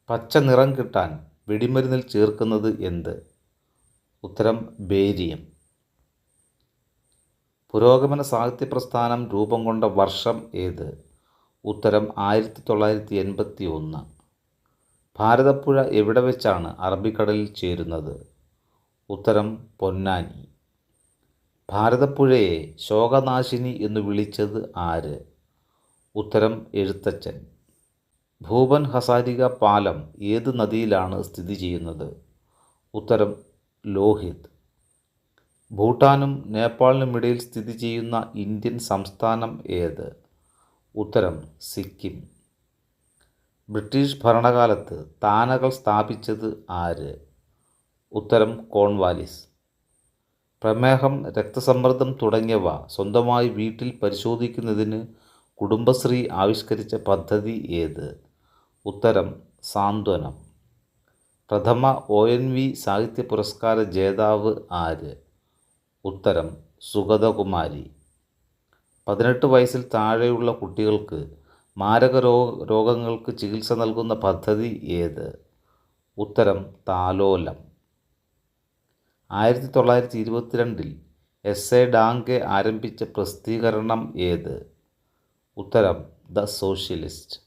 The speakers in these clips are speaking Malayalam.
പച്ച നിറം കിട്ടാൻ വെടിമരുന്നിൽ ചേർക്കുന്നത് എന്ത്? ഉത്തരം ബേരിയം. പുരോഗമന സാഹിത്യ പ്രസ്ഥാനം രൂപം കൊണ്ട വർഷം ഏത്? ഉത്തരം 1981. ഭാരതപ്പുഴ എവിടെ വെച്ചാണ് അറബിക്കടലിൽ ചേരുന്നത്? ഉത്തരം പൊന്നാനി. ഭാരതപ്പുഴയെ ശോകനാശിനി എന്ന് വിളിച്ചത് ആര്? ഉത്തരം എഴുത്തച്ഛൻ. ഭൂപൻ ഹസാരിക പാലം ഏത് നദിയിലാണ് സ്ഥിതി ചെയ്യുന്നത്? ഉത്തരം ലോഹിത്. ഭൂട്ടാനും നേപ്പാളിനുമിടയിൽ സ്ഥിതി ചെയ്യുന്ന ഇന്ത്യൻ സംസ്ഥാനം ഏത്? ഉത്തരം സിക്കിം. ബ്രിട്ടീഷ് ഭരണകാലത്ത് താനകൾ സ്ഥാപിച്ചത് ആര്? ഉത്തരം കോൺവാലിസ്. പ്രമേഹം, രക്തസമ്മർദ്ദം തുടങ്ങിയവ സ്വന്തമായി വീട്ടിൽ പരിശോധിക്കുന്നതിന് കുടുംബശ്രീ ആവിഷ്കരിച്ച പദ്ധതി ഏത്? ഉത്തരം സാന്ത്വനം. പ്രഥമ ONV സാഹിത്യ പുരസ്കാര ജേതാവ് ആര്? ഉത്തരം സുഗതകുമാരി. 18 വയസ്സിൽ താഴെയുള്ള കുട്ടികൾക്ക് മാരക രോഗങ്ങൾക്ക് ചികിത്സ നൽകുന്ന പദ്ധതി ഏത്? ഉത്തരം താലോലം. 1922 എസ്.എ. ഡാങ്കെ ആരംഭിച്ച പ്രസിദ്ധീകരണം ഏത്? ഉത്തരം ദ സോഷ്യലിസ്റ്റ്.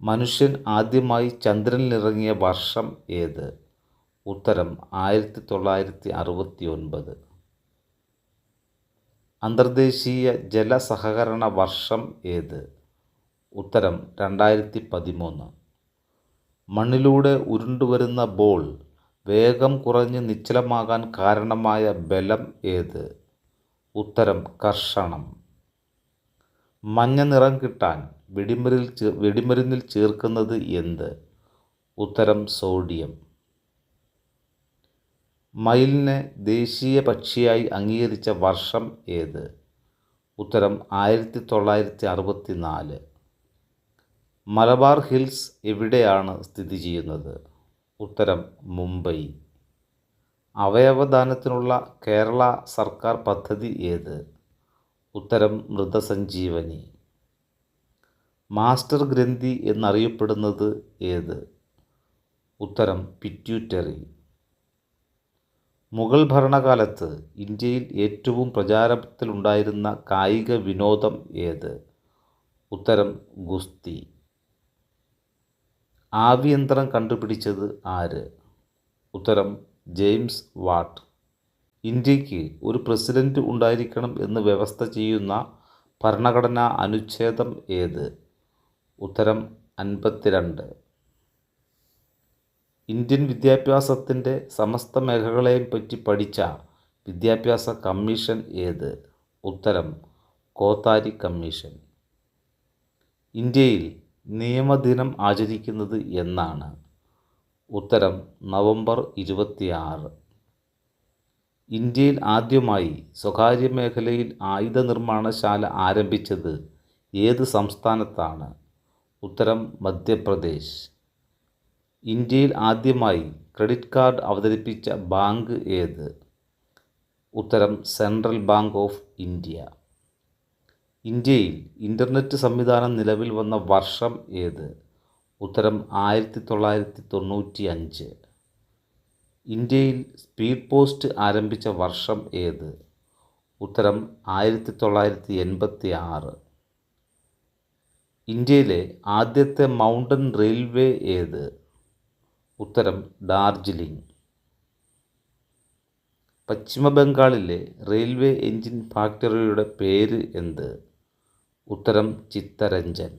മനുഷ്യൻ ആദ്യമായി ചന്ദ്രനിലിറങ്ങിയ വർഷം ഏത്? ഉത്തരം 1969. അന്തർദേശീയ ജലസഹകരണ വർഷം ഏത്? ഉത്തരം 2013. മണ്ണിലൂടെ ഉരുണ്ടുവരുന്ന ബോൾ വേഗം കുറഞ്ഞ് നിശ്ചലമാകാൻ കാരണമായ ബലം ഏത്? ഉത്തരം കർഷണം. മഞ്ഞ നിറം കിട്ടാൻ വെടിമരുന്നിൽ ചേർക്കുന്നത് എന്ത്? ഉത്തരം സോഡിയം. മയിലിനെ ദേശീയ പക്ഷിയായി അംഗീകരിച്ച വർഷം ഏത്? ഉത്തരം 1964. മലബാർ ഹിൽസ് എവിടെയാണ് സ്ഥിതി ചെയ്യുന്നത്? ഉത്തരം മുംബൈ. അവയവദാനത്തിനുള്ള കേരള സർക്കാർ പദ്ധതി ഏത്? ഉത്തരം മൃതസഞ്ജീവനി. മാസ്റ്റർ ഗ്രന്ഥി എന്നറിയപ്പെടുന്നത് ഏത്? ഉത്തരം പിറ്റ്യൂട്ടറി. മുഗൾ ഭരണകാലത്ത് ഇന്ത്യയിൽ ഏറ്റവും പ്രചാരത്തിലുണ്ടായിരുന്ന കായിക വിനോദം ഏത്? ഉത്തരം ഗുസ്തി. ആവിയന്ത്രം കണ്ടുപിടിച്ചത് ആര്? ഉത്തരം ജെയിംസ് വാട്ട്. ഇന്ത്യക്ക് ഒരു പ്രസിഡന്റ് ഉണ്ടായിരിക്കണം എന്ന് വ്യവസ്ഥ ചെയ്യുന്ന ഭരണഘടനാ അനുച്ഛേദം ഏത്? ഉത്തരം 52. ഇന്ത്യൻ വിദ്യാഭ്യാസത്തിൻ്റെ സമസ്ത മേഖലകളെയും പറ്റി പഠിച്ച വിദ്യാഭ്യാസ കമ്മീഷൻ ഏത്? ഉത്തരം കോത്താരി കമ്മീഷൻ. ഇന്ത്യയിൽ നിയമദിനം ആചരിക്കുന്നത് എന്നാണ്? ഉത്തരം നവംബർ 26. ഇന്ത്യയിൽ ആദ്യമായി സ്വകാര്യ മേഖലയിൽ ആയുധ നിർമ്മാണശാല ആരംഭിച്ചത് ഏത് സംസ്ഥാനത്താണ്? ഉത്തരം മധ്യപ്രദേശ്. ഇന്ത്യയിൽ ആദ്യമായി ക്രെഡിറ്റ് കാർഡ് അവതരിപ്പിച്ച ബാങ്ക് ഏത്? ഉത്തരം സെൻട്രൽ ബാങ്ക് ഓഫ് ഇന്ത്യ. ഇന്ത്യയിൽ ഇൻ്റർനെറ്റ് സംവിധാനം നിലവിൽ വന്ന വർഷം ഏത്? ഉത്തരം 1995. ഇന്ത്യയിൽ സ്പീഡ് പോസ്റ്റ് ആരംഭിച്ച വർഷം ഏത്? ഉത്തരം 1986. ഇന്ത്യയിലെ ആദ്യത്തെ മൗണ്ടൻ റെയിൽവേ ഏത്? ഉത്തരം ഡാർജിലിംഗ്. പശ്ചിമ ബംഗാളിലെ റെയിൽവേ എഞ്ചിൻ ഫാക്ടറിയുടെ പേര് എന്ത്? ഉത്തരം ചിത്തരഞ്ജൻ.